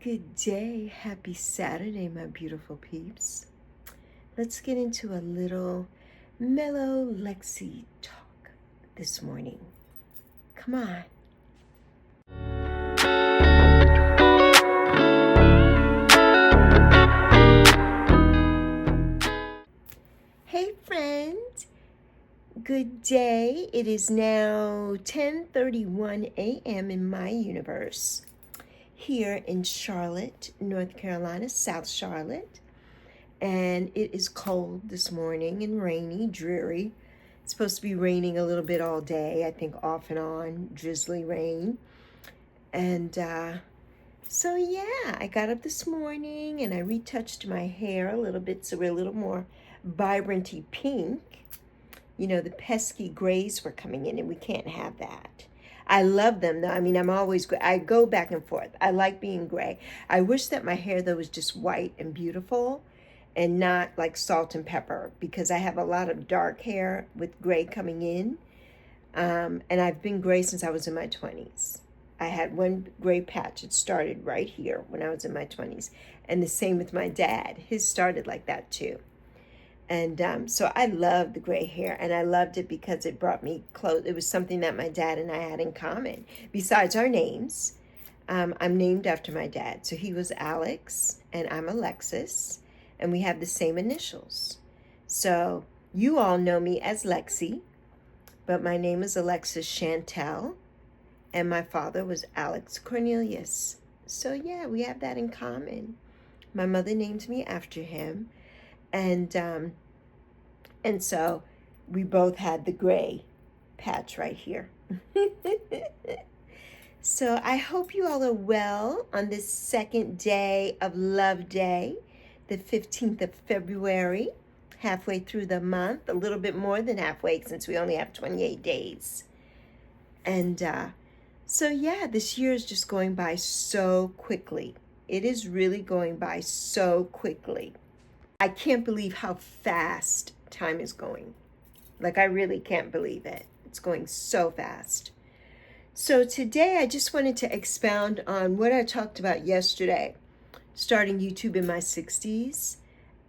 Good day. Happy Saturday, my beautiful peeps. Let's get into a little mellow Lexi talk this morning. Come on. Hey, friend. Good day. It is now 10:31 a.m. in my universe. Here in Charlotte, North Carolina, South Charlotte. And it is cold this morning and rainy, dreary. It's supposed to be raining a little bit all day, I think off and on, drizzly rain. And so yeah, I got up this morning and I retouched my hair a little bit so we're a little more vibranty pink. You know, the pesky grays were coming in and we can't have that. I love them though. I mean, I go back and forth. I like being gray. I wish that my hair though was just white and beautiful and not like salt and pepper, because I have a lot of dark hair with gray coming in. And I've been gray since I was in my 20s. I had one gray patch. It started right here when I was in my 20s. And the same with my dad. His started like that too. And so I loved the gray hair, and I loved it because it brought me close. It was something that my dad and I had in common. Besides our names, I'm named after my dad. So he was Alex, and I'm Alexis, and we have the same initials. So you all know me as Lexi, but my name is Alexis Chantel, and my father was Alex Cornelius. So yeah, we have that in common. My mother named me after him. And so we both had the gray patch right here. So I hope you all are well on this second day of Love Day, the 15th of February, halfway through the month, a little bit more than halfway since we only have 28 days. And so yeah, this year is just going by so quickly. It is really going by so quickly. I can't believe how fast time is going. Like, I really can't believe it. It's going so fast. So today I just wanted to expound on what I talked about yesterday, starting YouTube in my 60s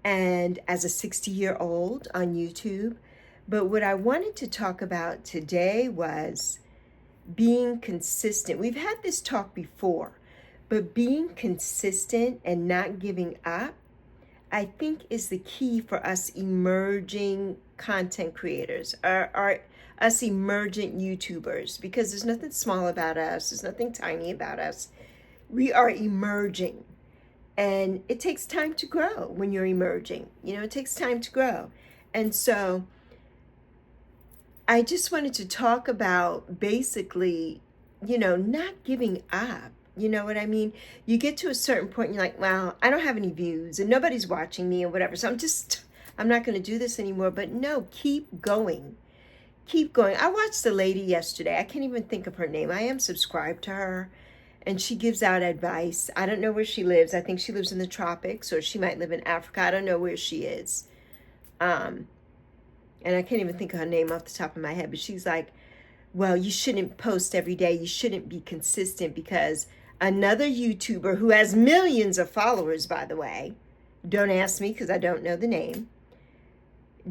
and as a 60-year-old on YouTube. But what I wanted to talk about today was being consistent. We've had this talk before, but being consistent and not giving up, I think, is the key for us emerging content creators, or us emergent YouTubers, because there's nothing small about us. There's nothing tiny about us. We are emerging, and it takes time to grow when you're emerging. You know, it takes time to grow. And so I just wanted to talk about basically, you know, not giving up. You know what I mean? You get to a certain point and you're like, well, I don't have any views and nobody's watching me or whatever. So I'm not going to do this anymore. But no, keep going. Keep going. I watched a lady yesterday. I can't even think of her name. I am subscribed to her, and she gives out advice. I don't know where she lives. I think she lives in the tropics, or she might live in Africa. I don't know where she is. And I can't even think of her name off the top of my head. But she's like, well, you shouldn't post every day. You shouldn't be consistent, because another YouTuber who has millions of followers, by the way, don't ask me because I don't know the name,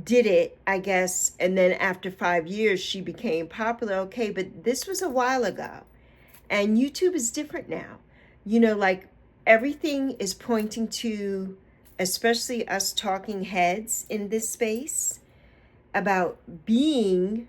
did it, I guess, and then after 5 years, she became popular. Okay, but this was a while ago, and YouTube is different now. You know, like, everything is pointing to, especially us talking heads in this space, about being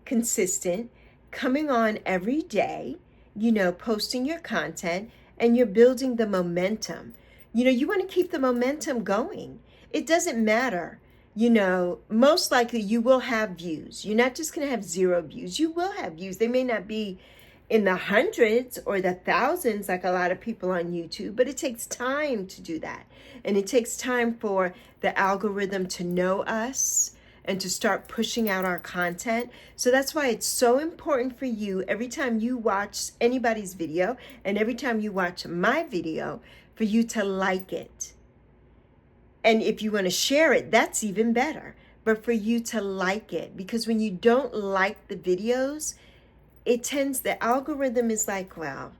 consistent, coming on every day, you know, posting your content, and you're building the momentum. You know, you want to keep the momentum going. It doesn't matter. You know, most likely you will have views. You're not just going to have 0 views. You will have views. They may not be in the hundreds or the thousands like a lot of people on YouTube, but it takes time to do that. And it takes time for the algorithm to know us and to start pushing out our content. So that's why it's so important for you, every time you watch anybody's video and every time you watch my video, for you to like it. And if you want to share it, that's even better. But for you to like it, because when you don't like the videos, the algorithm is like, well,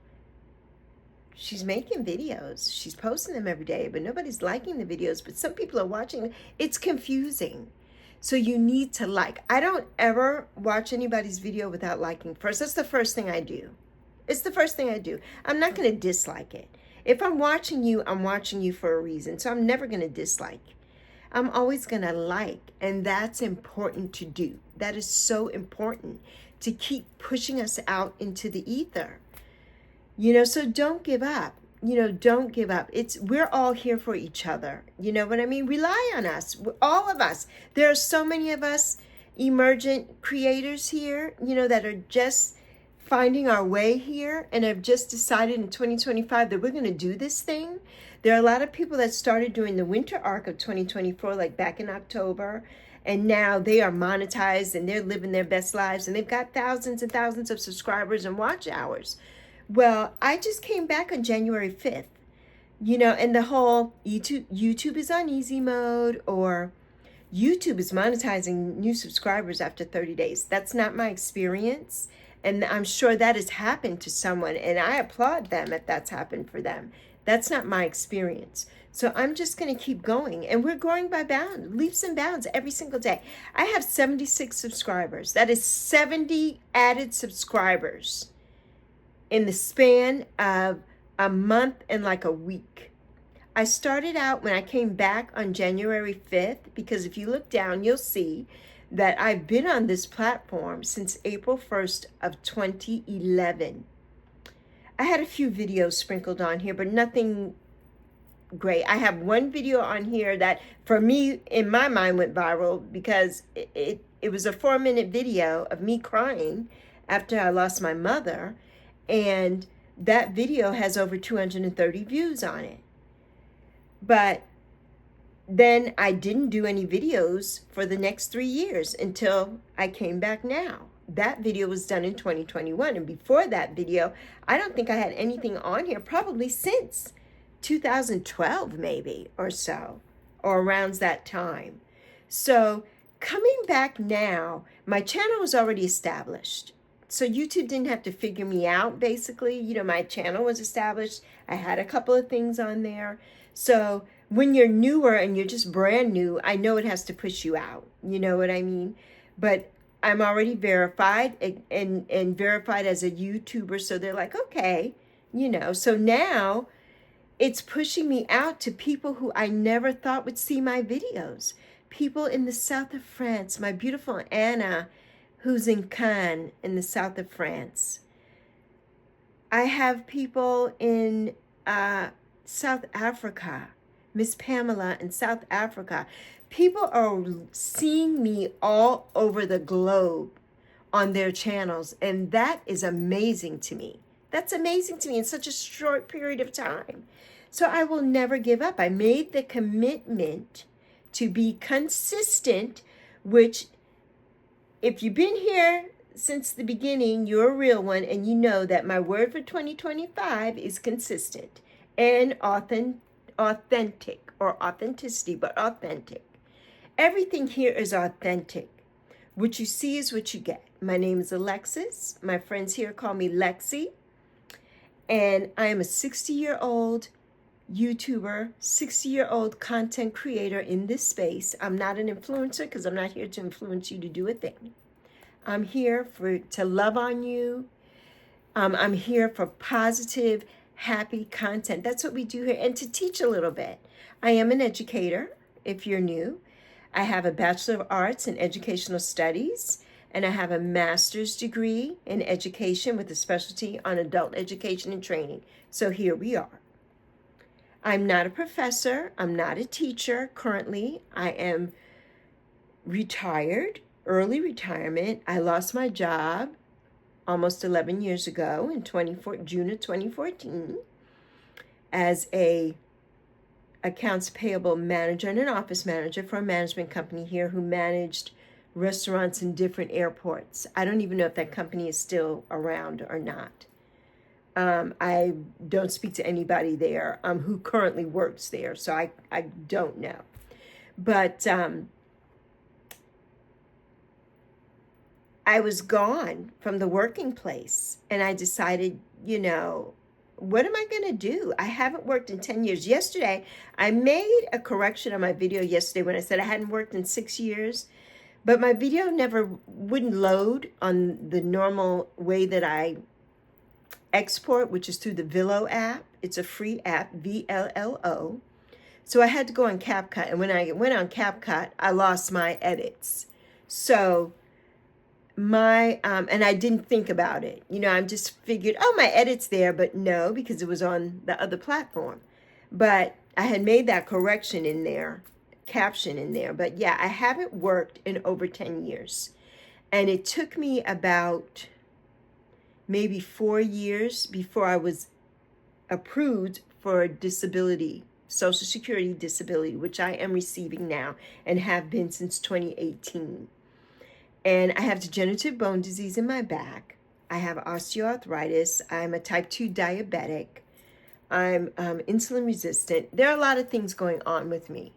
she's making videos. She's posting them every day, but nobody's liking the videos, but some people are watching. It's confusing. So you need to like. I don't ever watch anybody's video without liking first. That's the first thing I do. It's the first thing I do. I'm not going to dislike it. If I'm watching you for a reason. So I'm never going to dislike. I'm always going to like. And that's important to do. That is so important to keep pushing us out into the ether. So don't give up. Don't give up. We're all here for each other. You know what I mean? Rely on us, all of us. There are so many of us emergent creators here, that are just finding our way here and have just decided in 2025 that we're going to do this thing. There are a lot of people that started during the winter arc of 2024, like back in October, and now they are monetized and they're living their best lives and they've got thousands and thousands of subscribers and watch hours. Well, I just came back on January 5th, and the whole YouTube is on easy mode, or YouTube is monetizing new subscribers after 30 days. That's not my experience. And I'm sure that has happened to someone, and I applaud them if that's happened for them. That's not my experience. So I'm just going to keep going. And we're growing by leaps and bounds every single day. I have 76 subscribers. That is 70 added subscribers in the span of a month and like a week. I started out when I came back on January 5th, because if you look down, you'll see that I've been on this platform since April 1st of 2011. I had a few videos sprinkled on here, but nothing great. I have one video on here that, for me, in my mind, went viral because it was a 4-minute video of me crying after I lost my mother, and that video has over 230 views on it. But then I didn't do any videos for the next 3 years until I came back now. That video was done in 2021. And before that video, I don't think I had anything on here probably since 2012 maybe or so, or around that time. So coming back now, my channel was already established. So YouTube didn't have to figure me out, basically. My channel was established. I had a couple of things on there. So when you're newer and you're just brand new, I know it has to push you out. You know what I mean? But I'm already verified and verified as a YouTuber. So they're like, okay, So now it's pushing me out to people who I never thought would see my videos. People in the south of France, my beautiful Anna, who's in Cannes in the south of France. I have people in South Africa, Miss Pamela in South Africa. People are seeing me all over the globe on their channels, and that is amazing to me. That's amazing to me in such a short period of time. So I will never give up. I made the commitment to be consistent, which, if you've been here since the beginning, you're a real one, and you know that my word for 2025 is consistent and authentic, or authenticity, but authentic. Everything here is authentic. What you see is what you get. My name is Alexis. My friends here call me Lexi. And I am a 60-year-old YouTuber, 60-year-old content creator in this space. I'm not an influencer because I'm not here to influence you to do a thing. I'm here to love on you. I'm here for positive, happy content. That's what we do here, and to teach a little bit. I am an educator, if you're new. I have a Bachelor of Arts in Educational Studies, and I have a master's degree in education with a specialty on adult education and training. So here we are. I'm not a professor. I'm not a teacher currently. I am retired, early retirement. I lost my job almost 11 years ago in June of 2014 as a accounts payable manager and an office manager for a management company here who managed restaurants in different airports. I don't even know if that company is still around or not. I don't speak to anybody there who currently works there, so I don't know. But I was gone from the working place, and I decided, what am I going to do? I haven't worked in 10 years. Yesterday, I made a correction on my video yesterday when I said I hadn't worked in 6 years, but my video never wouldn't load on the normal way that I export, which is through the Vilo app. It's a free app, VLLO. So I had to go on CapCut, and when I went on CapCut, I lost my edits. So and I didn't think about it. I just figured, oh, my edit's there, but no, because it was on the other platform. But I had made that correction in there, caption in there. But yeah, I haven't worked in over 10 years. And it took me about maybe 4 years before I was approved for disability, Social Security disability, which I am receiving now and have been since 2018. And I have degenerative bone disease in my back. I have osteoarthritis. I'm a type 2 diabetic. I'm insulin resistant. There are a lot of things going on with me.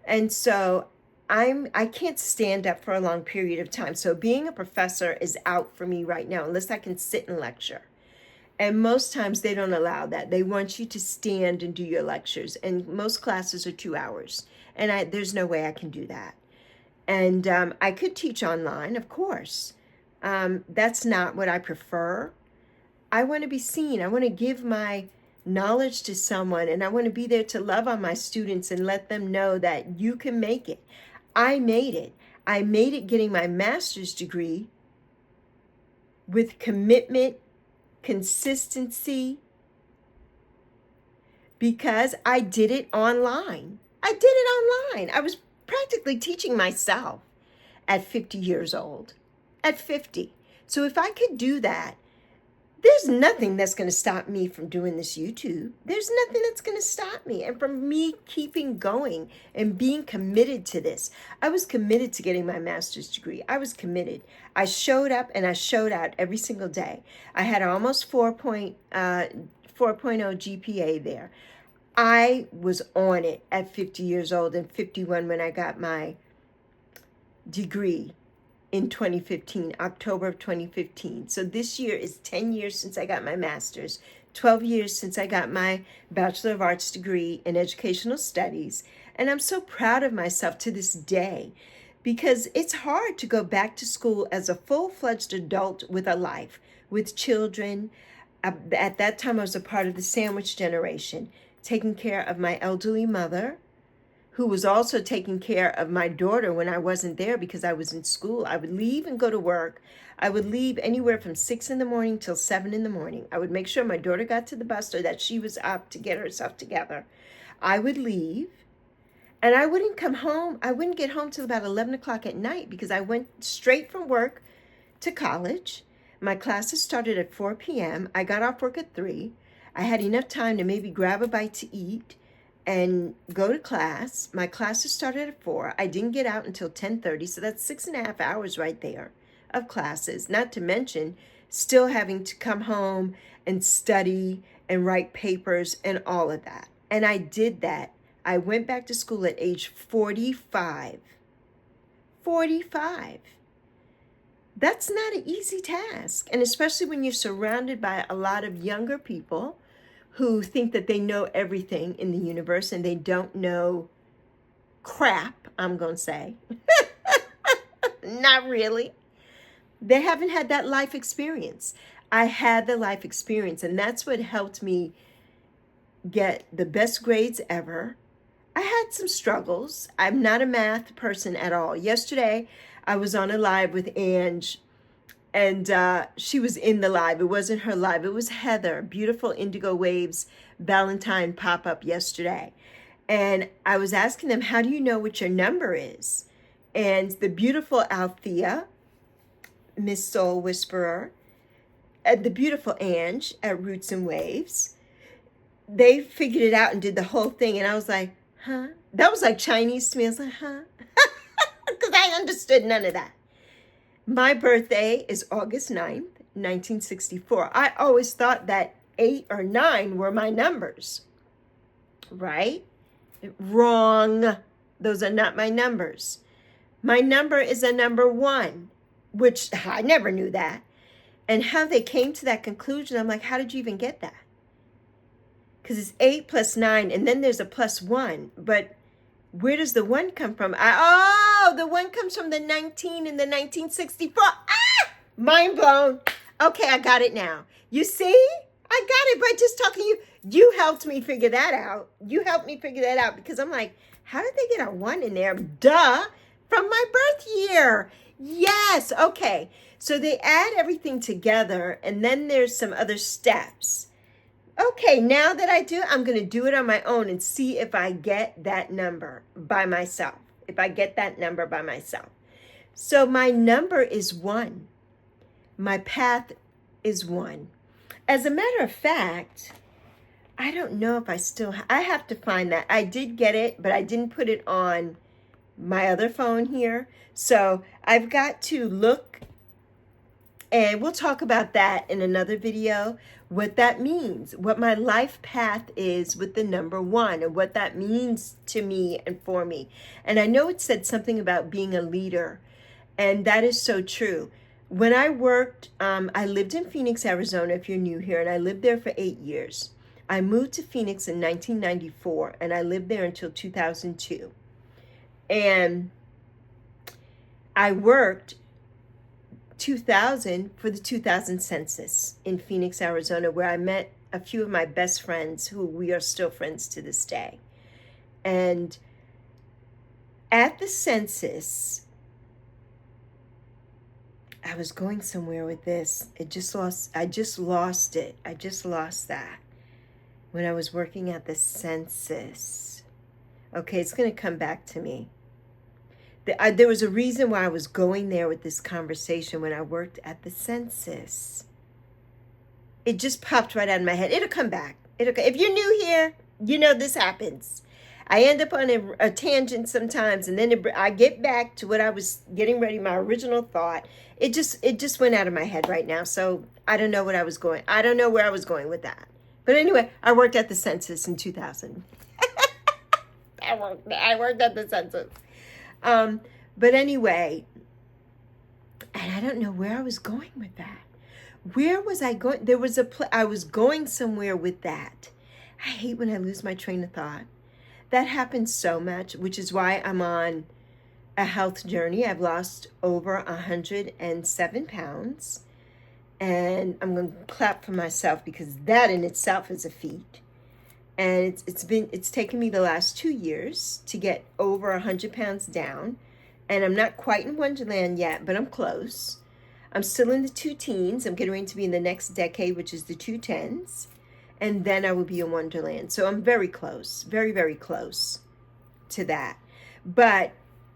And so I can't stand up for a long period of time. So being a professor is out for me right now, unless I can sit and lecture. And most times they don't allow that. They want you to stand and do your lectures. And most classes are 2 hours. And there's no way I can do that. And I could teach online, of course. That's not what I prefer. I want to be seen. I want to give my knowledge to someone, and I want to be there to love on my students and let them know that you can make it. I made it. I made it getting my master's degree with commitment, consistency, because I did it online. I did it online. I was practically teaching myself at 50 years old, at 50. So if I could do that, there's nothing that's going to stop me from doing this YouTube. There's nothing that's going to stop me. And from me keeping going and being committed to this. I was committed to getting my master's degree. I was committed. I showed up and I showed out every single day. I had almost 4.0 GPA there. I was on it at 50 years old and 51 when I got my degree in 2015, October of 2015. So this year is 10 years since I got my master's, 12 years since I got my Bachelor of Arts degree in Educational Studies. And I'm so proud of myself to this day, because it's hard to go back to school as a full-fledged adult with a life, with children. At that time, I was a part of the sandwich generation, taking care of my elderly mother, who was also taking care of my daughter when I wasn't there because I was in school. I would leave and go to work. I would leave anywhere from 6 in the morning till 7 in the morning. I would make sure my daughter got to the bus or that she was up to get herself together. I would leave, and I wouldn't come home. I wouldn't get home till about 11 o'clock at night because I went straight from work to college. My classes started at 4 p.m. I got off work at 3. I had enough time to maybe grab a bite to eat and go to class. My classes started at 4. I didn't get out until 10:30, so that's 6.5 hours right there of classes, not to mention still having to come home and study and write papers and all of that. And I did that. I went back to school at age 45. 45. That's not an easy task, and especially when you're surrounded by a lot of younger people who think that they know everything in the universe and they don't know crap, I'm going to say. Not really. They haven't had that life experience. I had the life experience, and that's what helped me get the best grades ever. I had some struggles. I'm not a math person at all. Yesterday, I was on a live with Ange, and she was in the live. It wasn't her live. It was Heather, Beautiful Indigo Waves Valentine pop-up yesterday. And I was asking them, how do you know what your number is? And the beautiful Althea, Miss Soul Whisperer, the beautiful Ange at Roots and Waves, they figured it out and did the whole thing. And I was like, huh? That was like Chinese to me. I was like, huh? Because I understood none of that. My birthday is August 9th, 1964. I always thought that 8 or 9 were my numbers, right? Wrong. Those are not my numbers. My number is a number 1, which I never knew that. And how they came to that conclusion, I'm like, how did you even get that? because it's 8 plus 9, and then there's a plus 1. But where does the 1 come from? The 1 comes from the 19 and the 1964. Mind blown. Okay, I got it now. You see? I got it by just talking to you. You helped me figure that out. You helped me figure that out because I'm like, how did they get a 1 in there? Duh, from my birth year. Yes, okay. So they add everything together, and then there's some other steps. Okay, now that I do, I'm going to do it on my own and see if I get that number by myself. If I get that number by myself. So my number is 1. My path is 1. As a matter of fact, I don't know if I have to find that. I did get it, but I didn't put it on my other phone here. So I've got to look, and we'll talk about that in another video, what that means, what my life path is with the number 1, and what that means to me and for me. And I know it said something about being a leader, and that is so true. When I worked, I lived in Phoenix, Arizona, if you're new here, and I lived there for 8 years. I moved to Phoenix in 1994, and I lived there until 2002. And I worked 2000 for the 2000 census in Phoenix, Arizona, where I met a few of my best friends who we are still friends to this day. And at the census, I was going somewhere with this. I just lost it. I just lost that when I was working at the census. Okay, it's going to come back to me. There was a reason why I was going there with this conversation when I worked at the census. It just popped right out of my head. It'll come back. If you're new here, you know this happens. I end up on a tangent sometimes, and then I get back to what I was getting ready, my original thought. It just went out of my head right now, so I don't know what I was going. I don't know where I was going with that. But anyway, I worked at the census in 2000. I worked at the census. But anyway, and I don't know where I was going with that. Where was I going? I was going somewhere with that. I hate when I lose my train of thought. That happens so much, which is why I'm on a health journey. I've lost over 107 pounds. And I'm going to clap for myself because that in itself is a feat. And it's taken me the last 2 years to get over 100 pounds down. And I'm not quite in Wonderland yet, but I'm close. I'm still in the 2 teens. I'm getting ready to be in the next decade, which is the 2 tens. And then I will be in Wonderland. So I'm very close, very, very close to that. But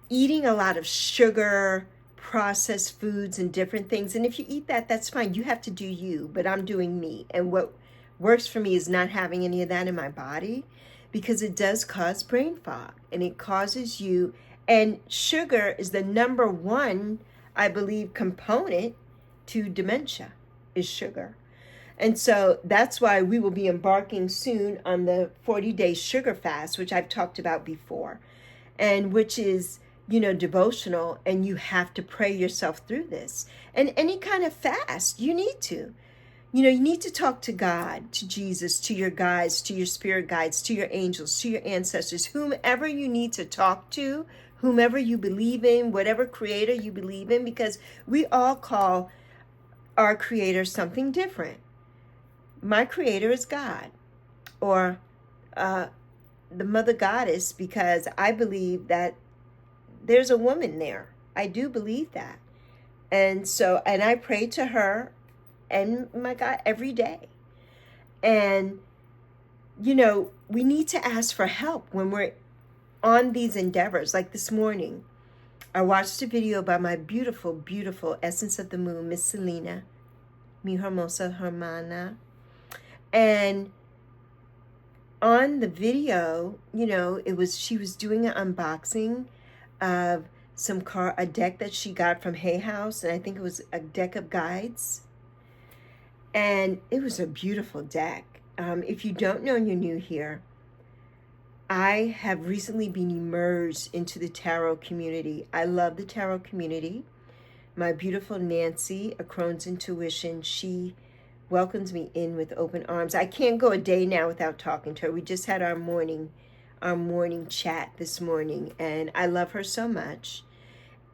eating a lot of sugar, processed foods, and different things. And if you eat that, that's fine. You have to do you, but I'm doing me. And what works for me is not having any of that in my body, because it does cause brain fog, and it causes you, and sugar is the number 1, I believe, component to dementia is sugar. And so that's why we will be embarking soon on the 40-day sugar fast, which I've talked about before, and which is, devotional, and you have to pray yourself through this. And any kind of fast, you need to. You need to talk to God, to Jesus, to your guides, to your spirit guides, to your angels, to your ancestors, whomever you need to talk to, whomever you believe in, whatever creator you believe in, because we all call our creator something different. My creator is God, or the mother goddess, because I believe that there's a woman there. I do believe that. And I pray to her and my God every day. And, we need to ask for help when we're on these endeavors. Like this morning, I watched a video by my beautiful, beautiful Essence of the Moon, Miss Selena, mi hermosa hermana. And on the video, she was doing an unboxing of a deck that she got from Hay House, and I think it was a deck of guides. And it was a beautiful deck. If you don't know and you're new here, I have recently been immersed into the tarot community. I love the tarot community. My beautiful Nancy, a Crohn's Intuition, she welcomes me in with open arms. I can't go a day now without talking to her. We just had our morning chat this morning, and I love her so much.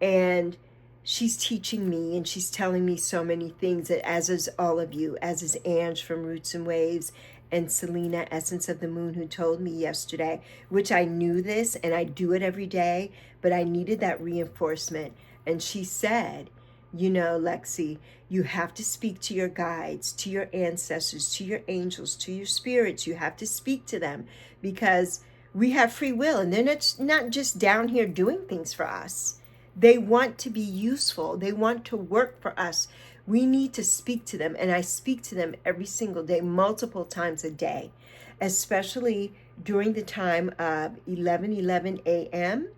And she's teaching me, and she's telling me so many things, that as is all of you, as is Ange from Roots and Waves, and Selena, Essence of the Moon, who told me yesterday, which I knew this, and I do it every day, but I needed that reinforcement. And she said, you know, Lexi, you have to speak to your guides, to your ancestors, to your angels, to your spirits. You have to speak to them, because we have free will, and they're not just down here doing things for us. They want to be useful. They want to work for us. We need to speak to them, and I speak to them every single day, multiple times a day, especially during the time of 11:11 a.m.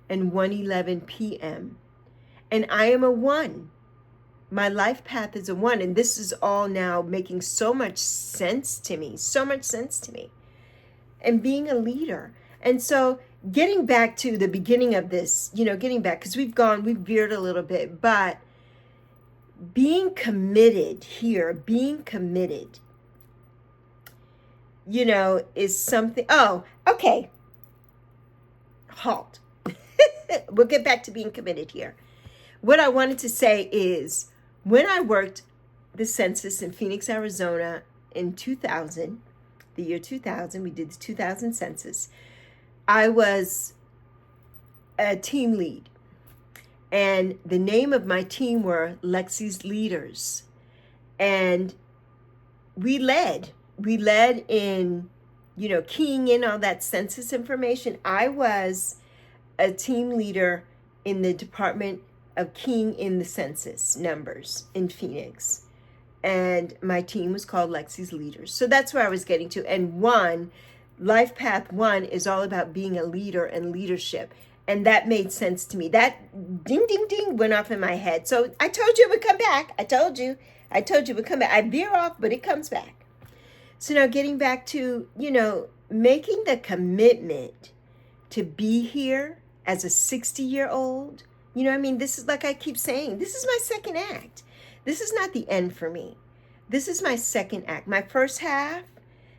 and 1:11 p.m. And I am a 1. My life path is a 1, and this is all now making so much sense to me, and being a leader. And so getting back to the beginning of this, because we've veered a little bit, but being committed here, is something. Oh, okay. Halt. We'll get back to being committed here. What I wanted to say is, when I worked the census in Phoenix, Arizona in 2000, the year 2000, we did the 2000 census, I was a team lead. And the name of my team were Lexi's Leaders. And we led in, keying in all that census information. I was a team leader in the department of keying in the census numbers in Phoenix. And my team was called Lexi's Leaders. So that's where I was getting to. And Life Path 1 is all about being a leader and leadership. And that made sense to me. That ding, ding, ding went off in my head. So I told you it would come back. I told you it would come back. I veer off, but it comes back. So now getting back to, making the commitment to be here as a 60-year-old. This is, like I keep saying, this is my second act. This is not the end for me. This is my second act. My first half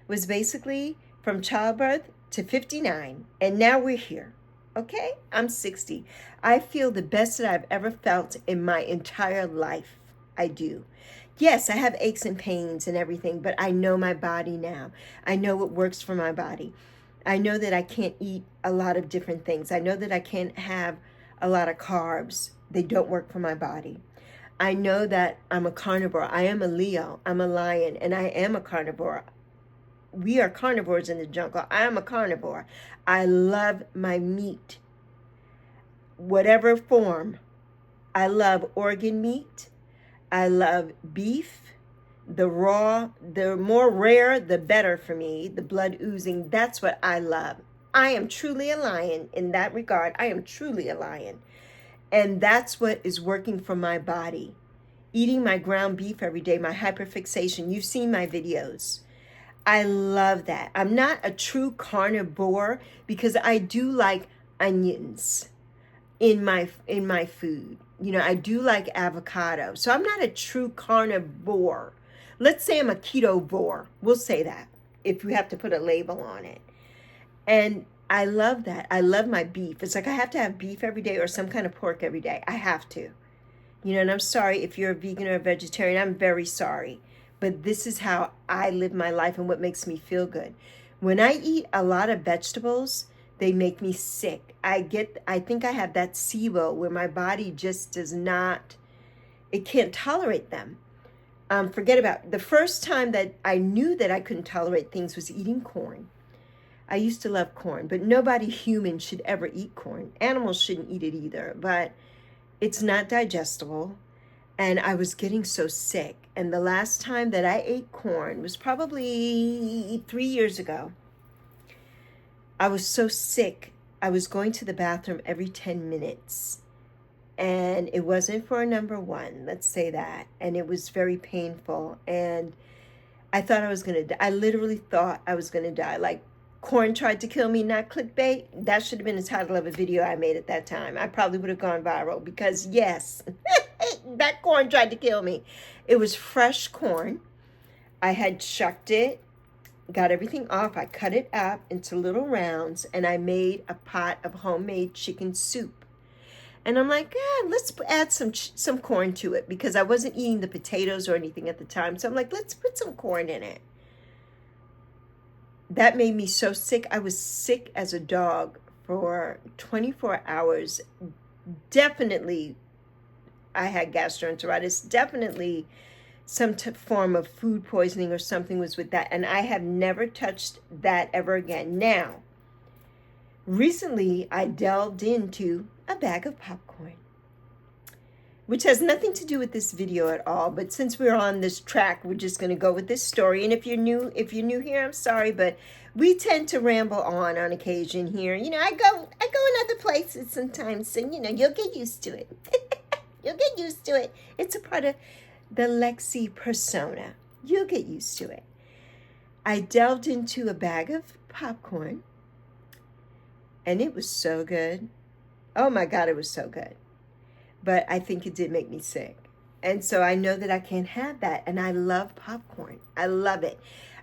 was basically from childbirth to 59. And now we're here. Okay? I'm 60. I feel the best that I've ever felt in my entire life. I do. Yes, I have aches and pains and everything, but I know my body now. I know what works for my body. I know that I can't eat a lot of different things. I know that I can't have a lot of carbs. They don't work for my body. I know that I'm a carnivore. I am a Leo. I'm a lion, and I am a carnivore. We are carnivores in the jungle. I am a carnivore. I love my meat, whatever form. I love organ meat. I love beef. The raw, the more rare, the better for me. The blood oozing, that's what I love. I am truly a lion in that regard. I am truly a lion. And that's what is working for my body. Eating my ground beef every day, my hyperfixation. You've seen my videos. I love that. I'm not a true carnivore because I do like onions in my food. I do like avocado. So I'm not a true carnivore. Let's say I'm a ketovore. We'll say that if we have to put a label on it. And I love that. I love my beef. It's like I have to have beef every day or some kind of pork every day. I have to. And I'm sorry if you're a vegan or a vegetarian. I'm very sorry. But this is how I live my life and what makes me feel good. When I eat a lot of vegetables, they make me sick. I think I have that SIBO where my body just it can't tolerate them. Forget about the first time that I knew that I couldn't tolerate things was eating corn. I used to love corn, but nobody human should ever eat corn. Animals shouldn't eat it either, but it's not digestible. And I was getting so sick. And the last time that I ate corn was probably 3 years ago. I was so sick. I was going to the bathroom every 10 minutes. And it wasn't for a number 1, let's say that. And it was very painful. And I thought I was going to die. I literally thought I was going to die. Like, corn tried to kill me, not clickbait. That should have been the title of a video I made at that time. I probably would have gone viral because, yes, That corn tried to kill me. It was fresh corn. I had shucked it, got everything off. I cut it up into little rounds, and I made a pot of homemade chicken soup. And I'm like, let's add some corn to it, because I wasn't eating the potatoes or anything at the time. So I'm like, let's put some corn in it. That made me so sick. I was sick as a dog for 24 hours. Definitely, I had gastroenteritis. Definitely some form of food poisoning or something was with that. And I have never touched that ever again. Now, recently, I delved into a bag of popcorn, which has nothing to do with this video at all. But since we're on this track, we're just going to go with this story. And if you're new here, I'm sorry, but we tend to ramble on occasion here. You know, I go in other places sometimes, and you know, you'll get used to it. You'll get used to it. It's a part of the Lexi persona. You'll get used to it. I delved into a bag of popcorn, and it was so good. Oh my God, it was so good. But I think it did make me sick. And so I know that I can't have that. And I love popcorn. I love it.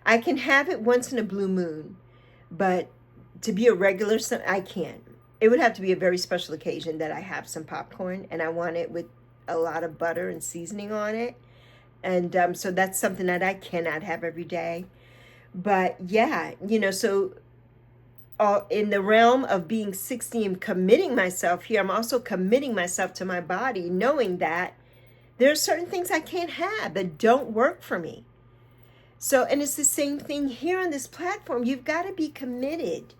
I can have it once in a blue moon. But to be a regular, I can't. It would have to be a very special occasion that I have some popcorn. And I want it with a lot of butter and seasoning on it. And so that's something that I cannot have every day. But yeah, you know, so in the realm of being 60 and committing myself here, I'm also committing myself to my body, knowing that there are certain things I can't have that don't work for me. So, and it's the same thing here on this platform. You've got to be committed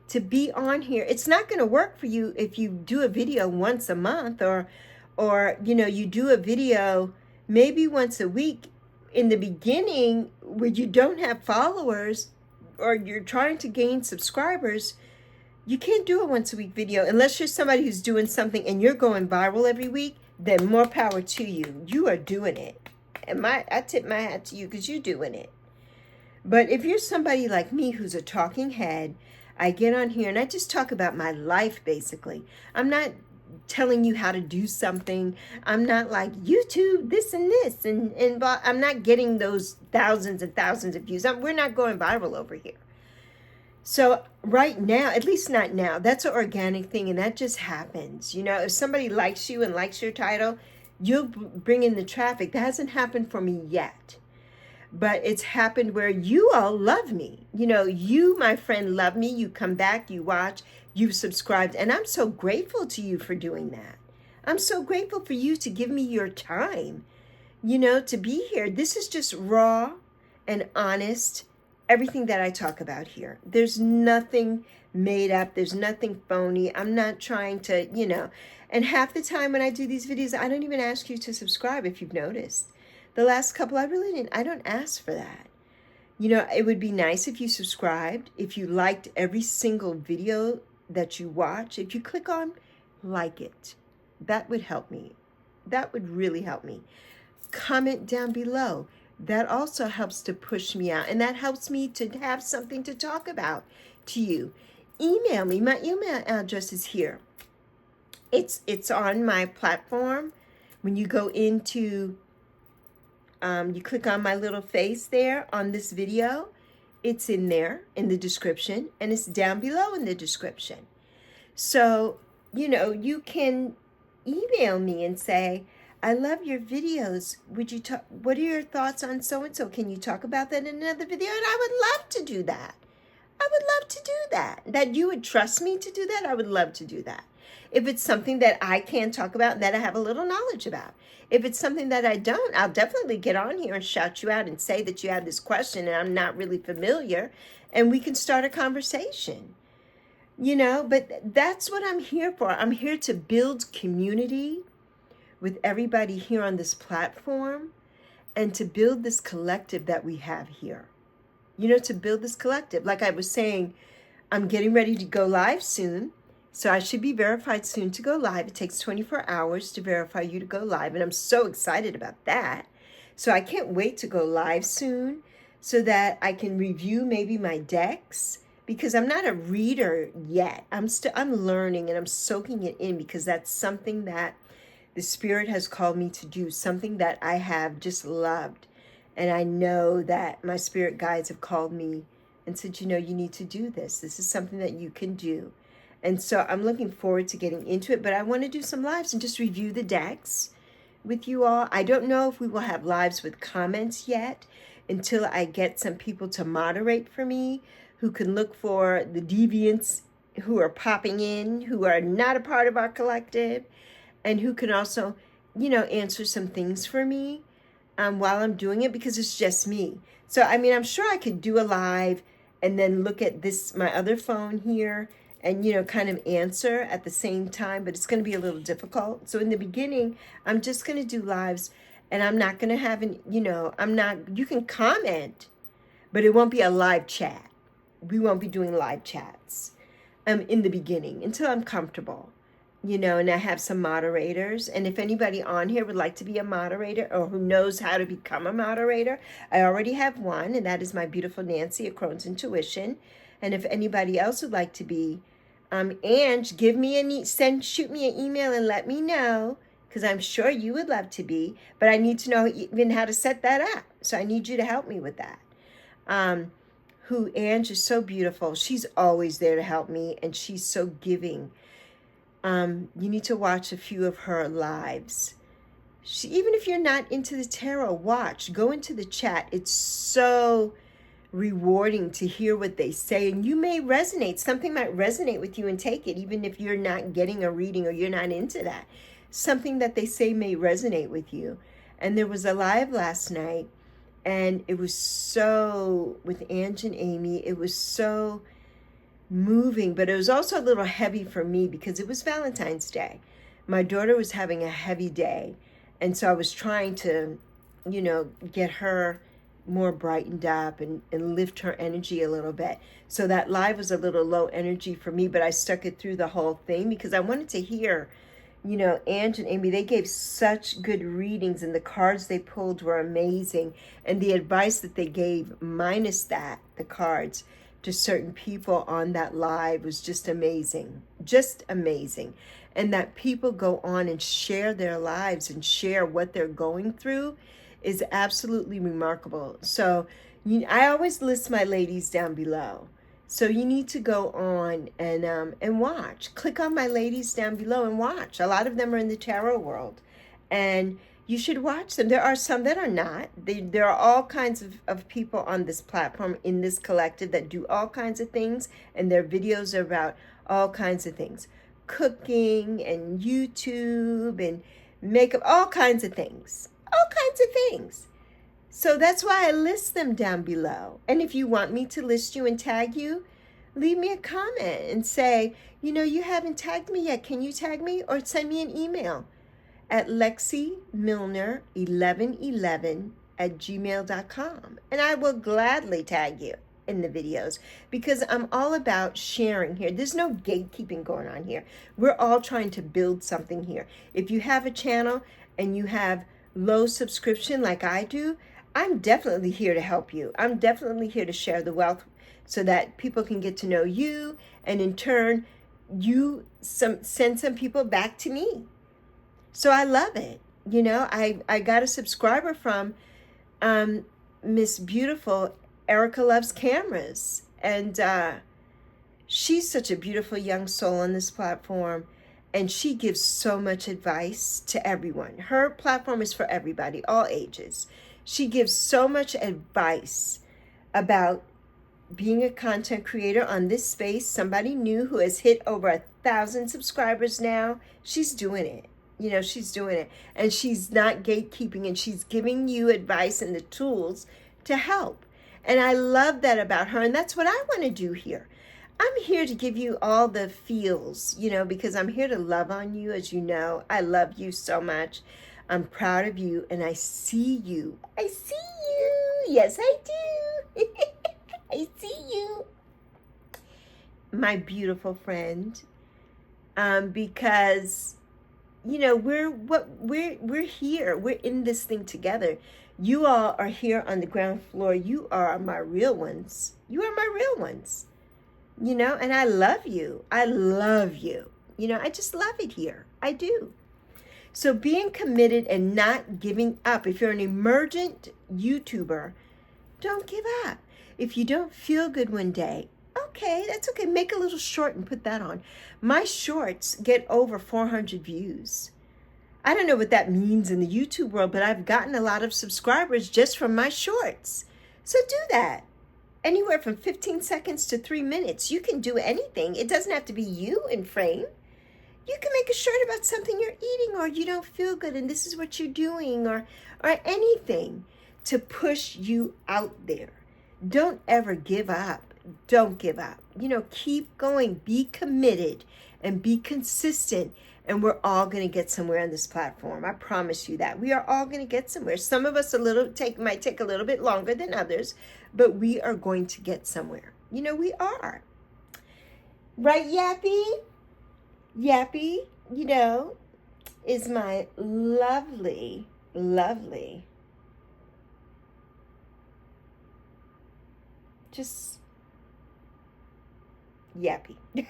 to be on here. It's not going to work for you if you do a video once a month, or you know, you do a video maybe once a week in the beginning where you don't have followers, or you're trying to gain subscribers. You can't do a once a week video unless you're somebody who's doing something and you're going viral every week. Then more power to you. You are doing it. And I tip my hat to you because you're doing it. But if you're somebody like me who's a talking head, I get on here and I just talk about my life, basically. I'm not telling you how to do something. I'm not like YouTube, this and this, and I'm not getting those thousands and thousands of views. We're not going viral over here. So right now, at least not now, that's an organic thing, and that just happens. You know, if somebody likes you and likes your title, you'll bring in the traffic. That hasn't happened for me yet. But it's happened where you all love me. You know, you, my friend, love me. You come back, you watch, you've subscribed. And I'm so grateful to you for doing that. I'm so grateful for you to give me your time, you know, to be here. This is just raw and honest, everything that I talk about here. There's nothing made up. There's nothing phony. I'm not trying to, you know. And half the time when I do these videos, I don't even ask you to subscribe, if you've noticed. The last couple, I don't ask for that. You know, it would be nice if you subscribed, if you liked every single video that you watch. If you click on like it, that would help me. That would really help me. Comment down below. That also helps to push me out, and that helps me to have something to talk about to you. Email me. My email address is here. It's on my platform. When you go into you click on my little face there on this video, it's in there in the description, and it's down below in the description. So, you know, you can email me and say, I love your videos. Would you talk? What are your thoughts on so-and-so? Can you talk about that in another video? And I would love to do that. I would love to do that. That you would trust me to do that, I would love to do that. If it's something that I can talk about and that I have a little knowledge about. If it's something that I don't, I'll definitely get on here and shout you out and say that you have this question and I'm not really familiar, and we can start a conversation. You know, but that's what I'm here for. I'm here to build community with everybody here on this platform, and to build this collective that we have here. You know, to build this collective. Like I was saying, I'm getting ready to go live soon. So I should be verified soon to go live. It takes 24 hours to verify you to go live. And I'm so excited about that. So I can't wait to go live soon so that I can review maybe my decks, because I'm not a reader yet. I'm learning and I'm soaking it in, because that's something that the Spirit has called me to do something that I have just loved. And I know that my spirit guides have called me and said, you need to do this. This is something that you can do. And so I'm looking forward to getting into it, but I want to do some lives and just review the decks with you all. I don't know if we will have lives with comments yet until I get some people to moderate for me who can look for the deviants who are popping in, who are not a part of our collective, and who can also, answer some things for me while I'm doing it, because it's just me. So, I'm sure I could do a live and then look at my other phone here and, kind of answer at the same time, but it's going to be a little difficult. So in the beginning, I'm just going to do lives, and I'm not going to have you can comment, but it won't be a live chat. We won't be doing live chats in the beginning until I'm comfortable. And I have some moderators. And if anybody on here would like to be a moderator or who knows how to become a moderator, I already have one, and that is my beautiful Nancy at Crohn's Intuition. And if anybody else would like to be, Ange, shoot me an email and let me know, because I'm sure you would love to be, but I need to know even how to set that up. So I need you to help me with that. Ange is so beautiful. She's always there to help me, and she's so giving. You need to watch a few of her lives. Even if you're not into the tarot, go into the chat. It's so rewarding to hear what they say, and you may resonate. Something might resonate with you and take it, even if you're not getting a reading or you're not into that. Something that they say may resonate with you. And there was a live last night, and it was so, with Ange and Amy, it was so moving, but it was also a little heavy for me because it was Valentine's Day. My daughter was having a heavy day, and so I was trying to, get her more brightened up and lift her energy a little bit. So that live was a little low energy for me, but I stuck it through the whole thing because I wanted to hear, Ange and Amy, they gave such good readings, and the cards they pulled were amazing. And the advice that they gave, minus that, the cards, to certain people on that live was just amazing. And that people go on and share their lives and share what they're going through is absolutely remarkable. So I always list my ladies down below. So you need to go on and watch. Click on my ladies down below and watch. A lot of them are in the tarot world, and you should watch them. There are some that are not. There are all kinds of people on this platform, in this collective, that do all kinds of things, and their videos are about all kinds of things. Cooking and YouTube and makeup, all kinds of things. So that's why I list them down below. And if you want me to list you and tag you, leave me a comment and say, you haven't tagged me yet. Can you tag me? Or send me an email at leximilner1111@gmail.com. And I will gladly tag you in the videos, because I'm all about sharing here. There's no gatekeeping going on here. We're all trying to build something here. If you have a channel and you have low subscription like I do, I'm definitely here to help you. I'm definitely here to share the wealth so that people can get to know you, and in turn, you send some people back to me. So I love it. I got a subscriber from Miss Beautiful Erica Loves Cameras. And she's such a beautiful young soul on this platform. And she gives so much advice to everyone. Her platform is for everybody, all ages. She gives so much advice about being a content creator on this space. Somebody new who has hit over 1,000 subscribers now. She's doing it. She's doing it. And she's not gatekeeping, and she's giving you advice and the tools to help. And I love that about her. And that's what I want to do here. I'm here to give you all the feels, because I'm here to love on you. As you know, I love you so much. I'm proud of you, and I see you. I see you. Yes, I do. I see you. My beautiful friend. Because we're here. We're in this thing together. You all are here on the ground floor. You are my real ones. You are my real ones. And I love you. I love you. I just love it here. I do. So being committed and not giving up. If you're an emergent YouTuber, don't give up. If you don't feel good one day, okay, that's okay. Make a little short and put that on. My shorts get over 400 views. I don't know what that means in the YouTube world, but I've gotten a lot of subscribers just from my shorts. So do that. Anywhere from 15 seconds to 3 minutes. You can do anything. It doesn't have to be you in frame. You can make a shirt about something you're eating or you don't feel good and this is what you're doing or anything to push you out there. Don't ever give up. Don't give up. Keep going. Be committed and be consistent. And we're all going to get somewhere on this platform. I promise you that. We are all going to get somewhere. Some of us might take a little bit longer than others, but we are going to get somewhere. We are. Right, Yappy? Yappy, is my lovely, lovely, just Yappy. Because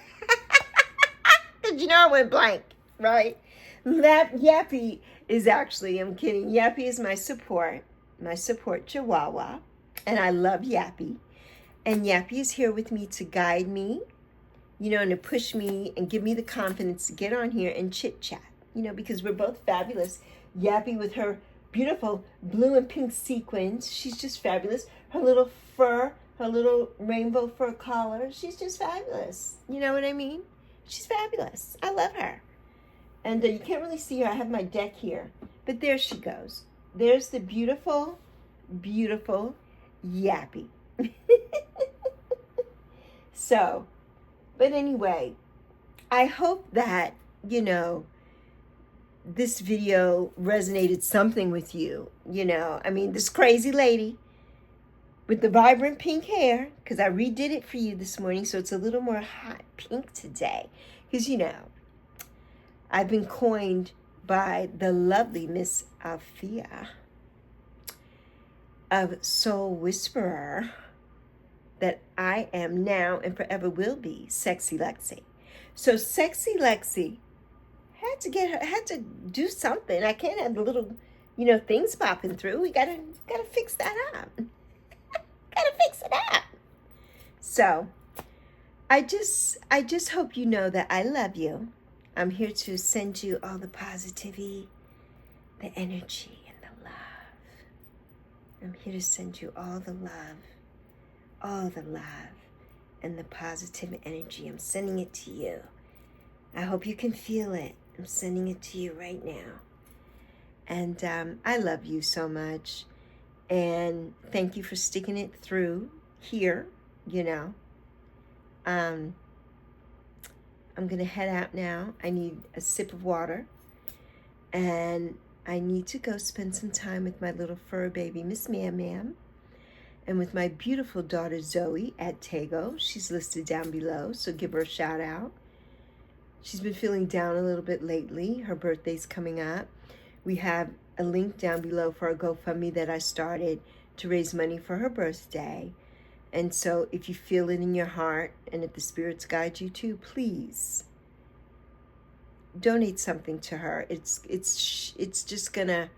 I went blank, right? Yappy is actually, I'm kidding. Yappy is my support chihuahua. And I love Yappy. And Yappy is here with me to guide me, and to push me and give me the confidence to get on here and chit chat, because we're both fabulous. Yappy with her beautiful blue and pink sequins. She's just fabulous. Her little fur, her little rainbow fur collar. She's just fabulous. You know what I mean? She's fabulous. I love her. And you can't really see her. I have my deck here. But there she goes. There's the beautiful, beautiful Yappy. So, but anyway, I hope that, this video resonated something with you. This crazy lady with the vibrant pink hair, because I redid it for you this morning, so it's a little more hot pink today. Because, I've been coined by the lovely Miss Althea of Soul Whisperer that I am now and forever will be Sexy Lexi. So Sexy Lexi had to do something. I can't have the little, things popping through. We gotta fix that up. Gotta fix it up. So I just hope you know that I love you. I'm here to send you all the positivity, the energy, and the love. I'm here to send you all the love, and the positive energy. I'm sending it to you. I hope you can feel it. I'm sending it to you right now. And I love you so much. And thank you for sticking it through here, I'm going to head out now. I need a sip of water. And I need to go spend some time with my little fur baby, Miss Mam, and with my beautiful daughter, Zoe, at Tego. She's listed down below, so give her a shout out. She's been feeling down a little bit lately. Her birthday's coming up. We have a link down below for a GoFundMe that I started to raise money for her birthday. And so if you feel it in your heart and if the spirits guide you to, please donate something to her. It's just gonna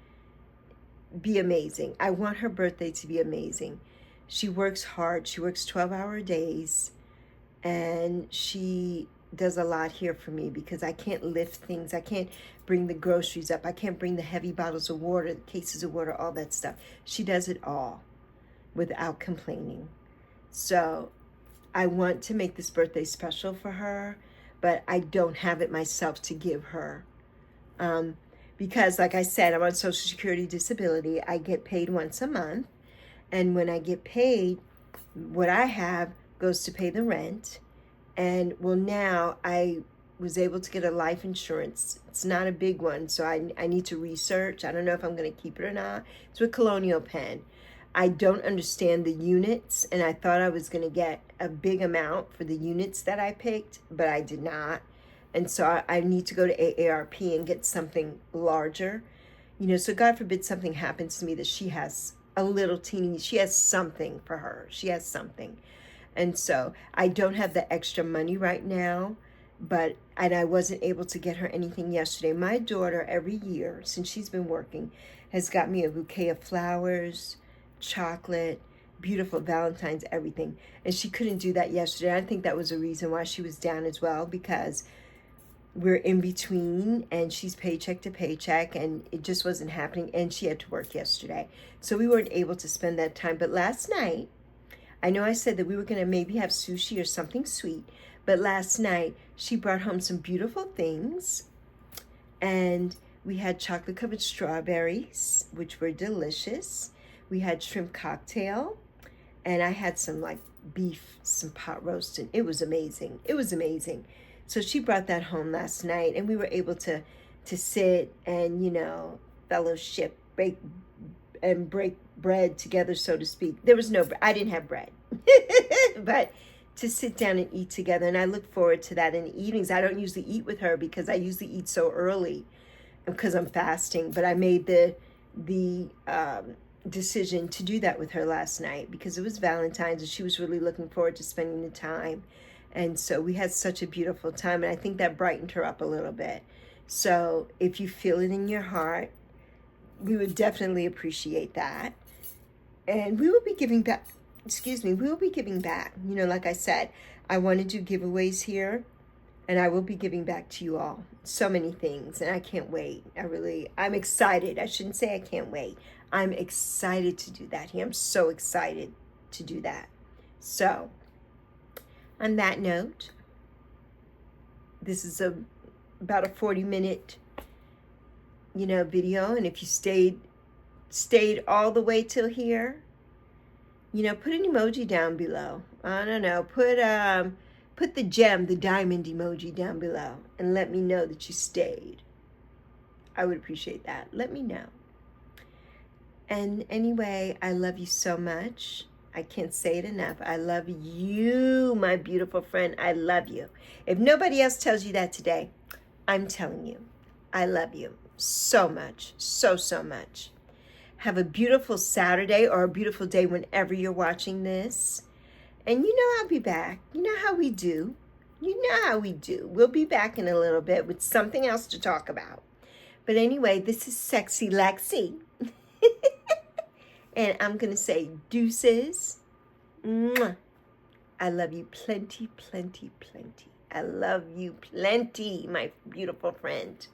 be amazing. I want her birthday to be amazing. She works hard. She works 12-hour days, and she does a lot here for me because I can't lift things. I can't bring the groceries up. I can't bring the heavy bottles of water, the cases of water, all that stuff. She does it all without complaining. So I want to make this birthday special for her, but I don't have it myself to give her. Because like I said, I'm on Social Security disability. I get paid once a month. And when I get paid, what I have goes to pay the rent. And well, now I was able to get a life insurance. It's not a big one, so I need to research. I don't know if I'm going to keep it or not. It's with Colonial Penn. I don't understand the units, and I thought I was going to get a big amount for the units that I picked, but I did not. And so I need to go to AARP and get something larger. So God forbid something happens to me that she has a little teeny, she has something for her. She has something. And so I don't have the extra money right now and I wasn't able to get her anything yesterday. My daughter, every year since she's been working, has got me a bouquet of flowers, chocolate, beautiful Valentine's, everything. And she couldn't do that yesterday. I think that was a reason why she was down as well, because we're in between and she's paycheck to paycheck and it just wasn't happening, and she had to work yesterday. So we weren't able to spend that time. But last night, I know I said that we were going to maybe have sushi or something sweet, but last night she brought home some beautiful things, and we had chocolate covered strawberries, which were delicious. We had shrimp cocktail, and I had some like beef, some pot roast, and it was amazing. It was amazing. So she brought that home last night, and we were able to sit and, you know, fellowship, break bread together, so to speak. There was no, I didn't have bread, but to sit down and eat together. And I look forward to that in the evenings. I don't usually eat with her because I usually eat so early because I'm fasting, but I made the decision to do that with her last night because it was Valentine's and she was really looking forward to spending the time. And so we had such a beautiful time, and I think that brightened her up a little bit. So if you feel it in your heart, we would definitely appreciate that. And we will be giving back, we will be giving back. You know, like I said, I want to do giveaways here, and I will be giving back to you all. So many things, and I can't wait. I'm excited. I shouldn't say I can't wait. I'm excited to do that here. I'm so excited to do that. So, on that note, this is about a 40-minute, video. And if you stayed all the way till here, put an emoji down below. I don't know. Put the gem, the diamond emoji down below, and let me know that you stayed. I would appreciate that. Let me know. And anyway, I love you so much. I can't say it enough. I love you, my beautiful friend. I love you. If nobody else tells you that today, I'm telling you, I love you so much, so much. Have a beautiful Saturday or a beautiful day whenever you're watching this. And I'll be back. You know how we do. We'll be back in a little bit with something else to talk about. But anyway, this is Sexy Lexi. And I'm going to say deuces. Mwah. I love you plenty, plenty, plenty. I love you plenty, my beautiful friend.